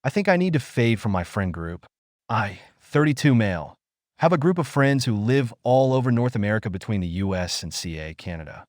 I think I need to fade from my friend group. I, 32 male, have a group of friends who live all over North America between the US and Canada.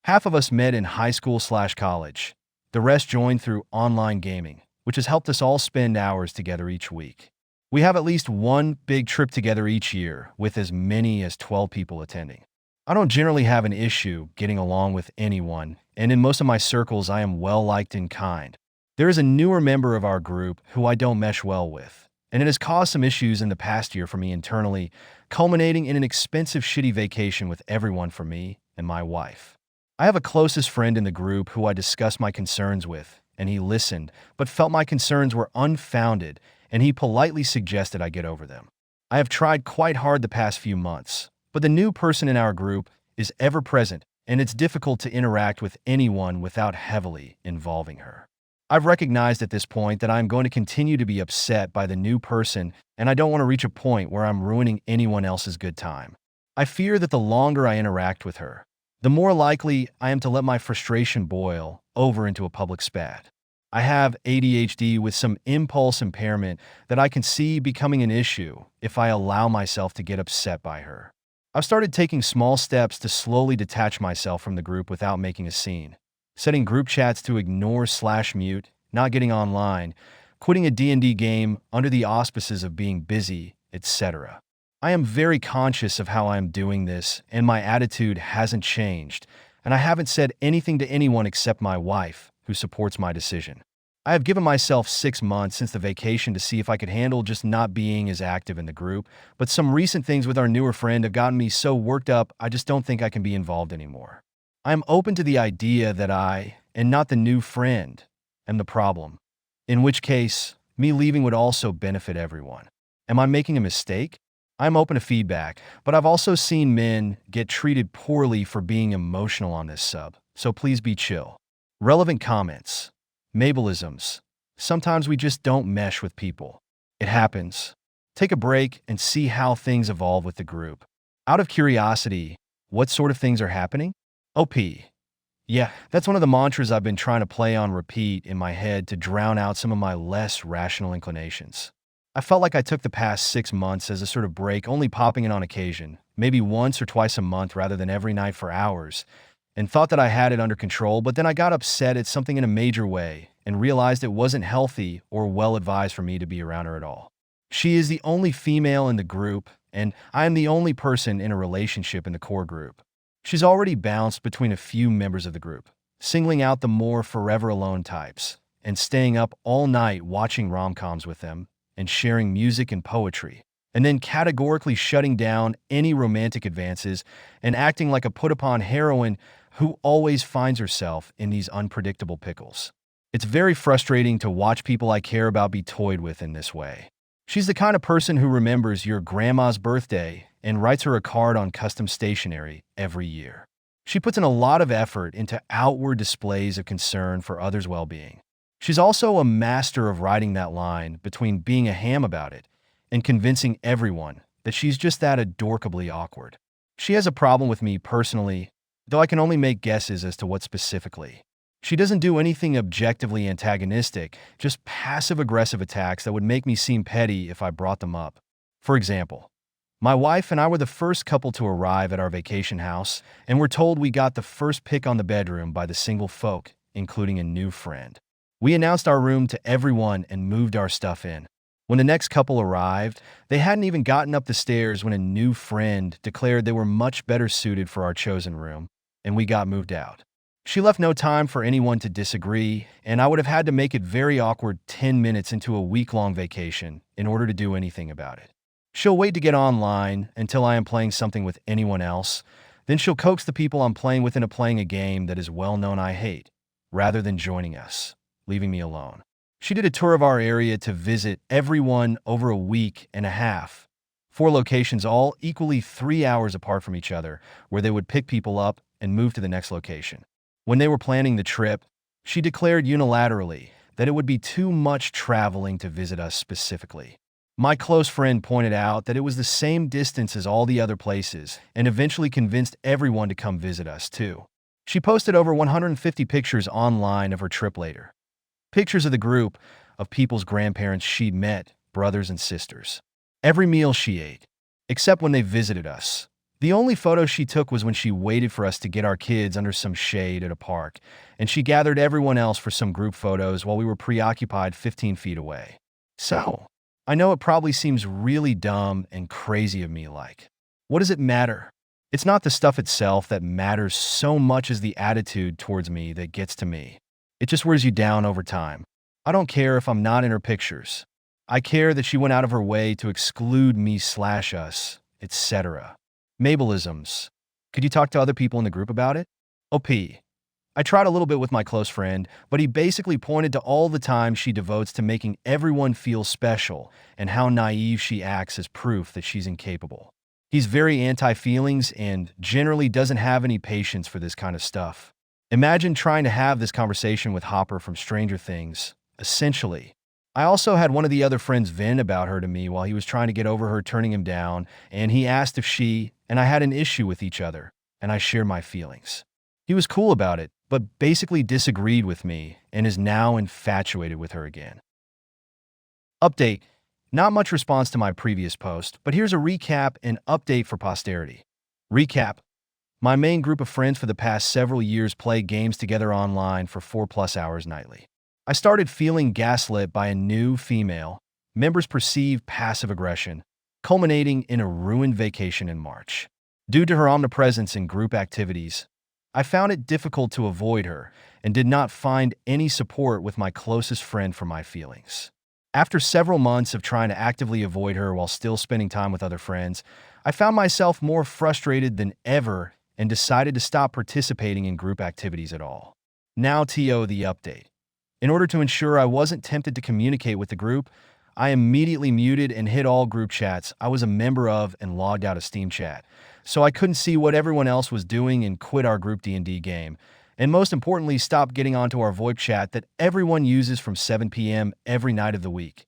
Half of us met in high school/college. The rest joined through online gaming, which has helped us all spend hours together each week. We have at least one big trip together each year, with as many as 12 people attending. I don't generally have an issue getting along with anyone, and in most of my circles I am well-liked and kind. There is a newer member of our group who I don't mesh well with, and it has caused some issues in the past year for me internally, culminating in an expensive shitty vacation with everyone for me and my wife. I have a closest friend in the group who I discussed my concerns with, and he listened, but felt my concerns were unfounded, and he politely suggested I get over them. I have tried quite hard the past few months, but the new person in our group is ever present, and it's difficult to interact with anyone without heavily involving her. I've recognized at this point that I'm going to continue to be upset by the new person, and I don't want to reach a point where I'm ruining anyone else's good time. I fear that the longer I interact with her, the more likely I am to let my frustration boil over into a public spat. I have ADHD with some impulse impairment that I can see becoming an issue if I allow myself to get upset by her. I've started taking small steps to slowly detach myself from the group without making a scene, setting group chats to ignore/mute, not getting online, quitting a D&D game under the auspices of being busy, etc. I am very conscious of how I am doing this, and my attitude hasn't changed, and I haven't said anything to anyone except my wife, who supports my decision. I have given myself 6 months since the vacation to see if I could handle just not being as active in the group, but some recent things with our newer friend have gotten me so worked up I just don't think I can be involved anymore. I am open to the idea that I, and not the new friend, am the problem, in which case, me leaving would also benefit everyone. Am I making a mistake? I'm open to feedback, but I've also seen men get treated poorly for being emotional on this sub, so please be chill. Relevant comments. Mabelisms. Sometimes we just don't mesh with people. It happens. Take a break and see how things evolve with the group. Out of curiosity, what sort of things are happening? OP. Yeah, that's one of the mantras I've been trying to play on repeat in my head to drown out some of my less rational inclinations. I felt like I took the past 6 months as a sort of break, only popping in on occasion, maybe once or twice a month rather than every night for hours, and thought that I had it under control, but then I got upset at something in a major way and realized it wasn't healthy or well-advised for me to be around her at all. She is the only female in the group, and I am the only person in a relationship in the core group. She's already bounced between a few members of the group, singling out the more forever alone types, and staying up all night watching rom-coms with them, and sharing music and poetry, and then categorically shutting down any romantic advances and acting like a put-upon heroine who always finds herself in these unpredictable pickles. It's very frustrating to watch people I care about be toyed with in this way. She's the kind of person who remembers your grandma's birthday and writes her a card on custom stationery every year. She puts in a lot of effort into outward displays of concern for others' well-being. She's also a master of riding that line between being a ham about it and convincing everyone that she's just that adorkably awkward. She has a problem with me personally, though I can only make guesses as to what specifically. She doesn't do anything objectively antagonistic, just passive-aggressive attacks that would make me seem petty if I brought them up. For example, my wife and I were the first couple to arrive at our vacation house, and we're told we got the first pick on the bedroom by the single folk, including a new friend. We announced our room to everyone and moved our stuff in. When the next couple arrived, they hadn't even gotten up the stairs when a new friend declared they were much better suited for our chosen room, and we got moved out. She left no time for anyone to disagree, and I would have had to make it very awkward 10 minutes into a week-long vacation in order to do anything about it. She'll wait to get online until I am playing something with anyone else, then she'll coax the people I'm playing with into playing a game that is well known I hate, rather than joining us, leaving me alone. She did a tour of our area to visit everyone over a week and a half. 4 locations, all equally 3 hours apart from each other, where they would pick people up and move to the next location. When they were planning the trip, she declared unilaterally that it would be too much traveling to visit us specifically. My close friend pointed out that it was the same distance as all the other places and eventually convinced everyone to come visit us too. She posted over 150 pictures online of her trip later. Pictures of the group, of people's grandparents she'd met, brothers and sisters. Every meal she ate, except when they visited us. The only photo she took was when she waited for us to get our kids under some shade at a park, and she gathered everyone else for some group photos while we were preoccupied 15 feet away. So, I know it probably seems really dumb and crazy of me like, what does it matter? It's not the stuff itself that matters so much as the attitude towards me that gets to me. It just wears you down over time. I don't care if I'm not in her pictures. I care that she went out of her way to exclude me/us, etc. Mabelisms. Could you talk to other people in the group about it? OP. I tried a little bit with my close friend, but he basically pointed to all the time she devotes to making everyone feel special and how naive she acts as proof that she's incapable. He's very anti-feelings and generally doesn't have any patience for this kind of stuff. Imagine trying to have this conversation with Hopper from Stranger Things, essentially. I also had one of the other friends vent about her to me while he was trying to get over her turning him down, and he asked if she and I had an issue with each other, and I shared my feelings. He was cool about it, but basically disagreed with me and is now infatuated with her again. Update. Not much response to my previous post, but here's a recap and update for posterity. Recap. My main group of friends for the past several years play games together online for 4+ hours nightly. I started feeling gaslit by a new female member's perceived passive aggression, culminating in a ruined vacation in March. Due to her omnipresence in group activities, I found it difficult to avoid her and did not find any support with my closest friend for my feelings. After several months of trying to actively avoid her while still spending time with other friends, I found myself more frustrated than ever and decided to stop participating in group activities at all. Now the update. In order to ensure I wasn't tempted to communicate with the group, I immediately muted and hid all group chats I was a member of and logged out of Steam Chat, so I couldn't see what everyone else was doing and quit our group D&D game, and most importantly stopped getting onto our VoIP chat that everyone uses from 7 p.m. every night of the week.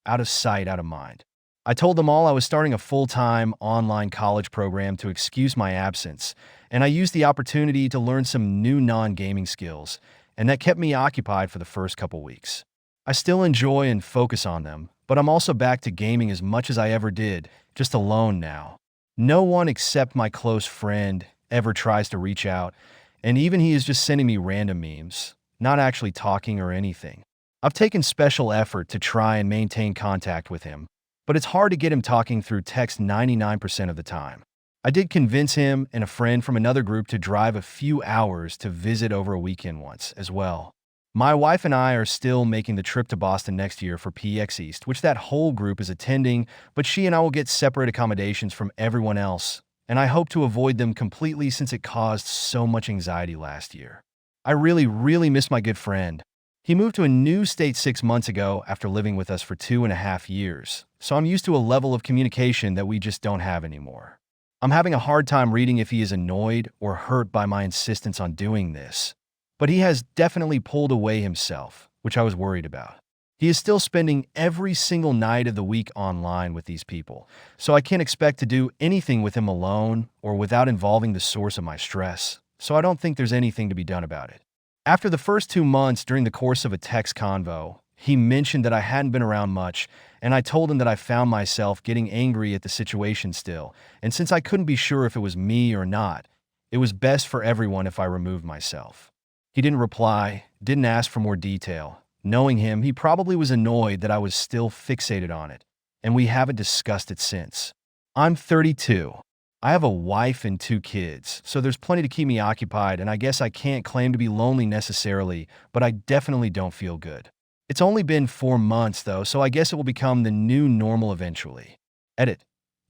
Out of sight, out of mind. I told them all I was starting a full-time online college program to excuse my absence, and I used the opportunity to learn some new non-gaming skills, and that kept me occupied for the first couple weeks. I still enjoy and focus on them, but I'm also back to gaming as much as I ever did, just alone now. No one except my close friend ever tries to reach out, and even he is just sending me random memes, not actually talking or anything. I've taken special effort to try and maintain contact with him, but it's hard to get him talking through text 99% of the time. I did convince him and a friend from another group to drive a few hours to visit over a weekend once as well. My wife and I are still making the trip to Boston next year for PX East, which that whole group is attending, but she and I will get separate accommodations from everyone else, and I hope to avoid them completely since it caused so much anxiety last year. I really miss my good friend. He moved to a new state 6 months ago after living with us for 2.5 years, so I'm used to a level of communication that we just don't have anymore. I'm having a hard time reading if he is annoyed or hurt by my insistence on doing this, but he has definitely pulled away himself, which I was worried about. He is still spending every single night of the week online with these people, so I can't expect to do anything with him alone or without involving the source of my stress, so I don't think there's anything to be done about it. After the first 2 months during the course of a text convo, he mentioned that I hadn't been around much, and I told him that I found myself getting angry at the situation still, and since I couldn't be sure if it was me or not, it was best for everyone if I removed myself. He didn't reply, didn't ask for more detail. Knowing him, he probably was annoyed that I was still fixated on it, and we haven't discussed it since. I'm 32. I have a wife and 2 kids, so there's plenty to keep me occupied, and I guess I can't claim to be lonely necessarily, but I definitely don't feel good. It's only been 4 months though, so I guess it will become the new normal eventually. Edit.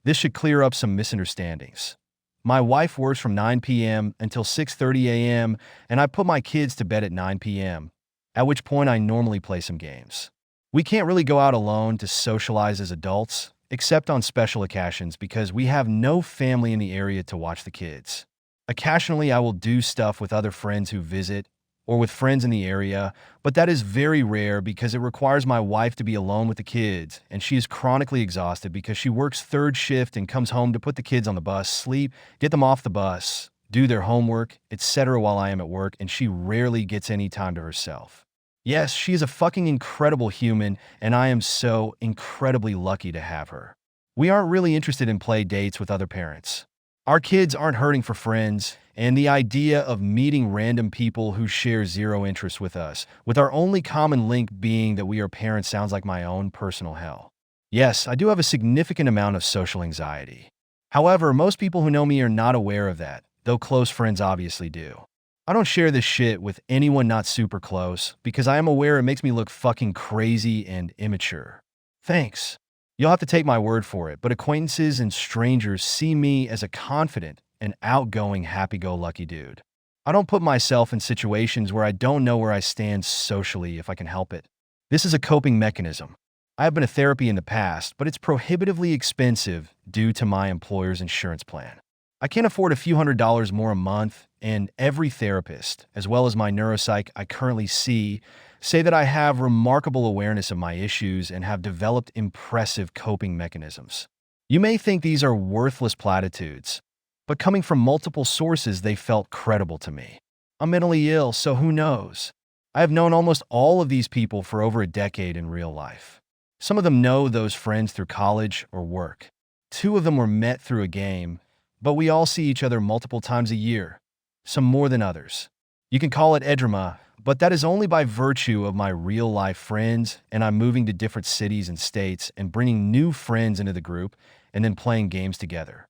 This should clear up some misunderstandings. My wife works from 9 p.m. until 6:30 a.m., and I put my kids to bed at 9 p.m., at which point I normally play some games. We can't really go out alone to socialize as adults, except on special occasions because we have no family in the area to watch the kids. Occasionally, I will do stuff with other friends who visit, or with friends in the area, but that is very rare because it requires my wife to be alone with the kids, and she is chronically exhausted because she works 3rd shift and comes home to put the kids on the bus, sleep, get them off the bus, do their homework, etc. while I am at work, and she rarely gets any time to herself. Yes, she is a fucking incredible human, and I am so incredibly lucky to have her. We aren't really interested in play dates with other parents. Our kids aren't hurting for friends, and the idea of meeting random people who share zero interest with us, with our only common link being that we are parents, sounds like my own personal hell. Yes, I do have a significant amount of social anxiety. However, most people who know me are not aware of that, though close friends obviously do. I don't share this shit with anyone not super close because I am aware it makes me look fucking crazy and immature. Thanks. You'll have to take my word for it, but acquaintances and strangers see me as a confident and outgoing happy-go-lucky dude. I don't put myself in situations where I don't know where I stand socially if I can help it. This is a coping mechanism. I have been to therapy in the past, but it's prohibitively expensive due to my employer's insurance plan. I can't afford a few $100s more a month, and every therapist, as well as my neuropsych I currently see, say that I have remarkable awareness of my issues and have developed impressive coping mechanisms. You may think these are worthless platitudes, but coming from multiple sources, they felt credible to me. I'm mentally ill, so who knows? I have known almost all of these people for over a decade in real life. Some of them know those friends through college or work. Two of them were met through a game, but we all see each other multiple times a year, some more than others. You can call it edrima, but that is only by virtue of my real-life friends, and I'm moving to different cities and states and bringing new friends into the group and then playing games together.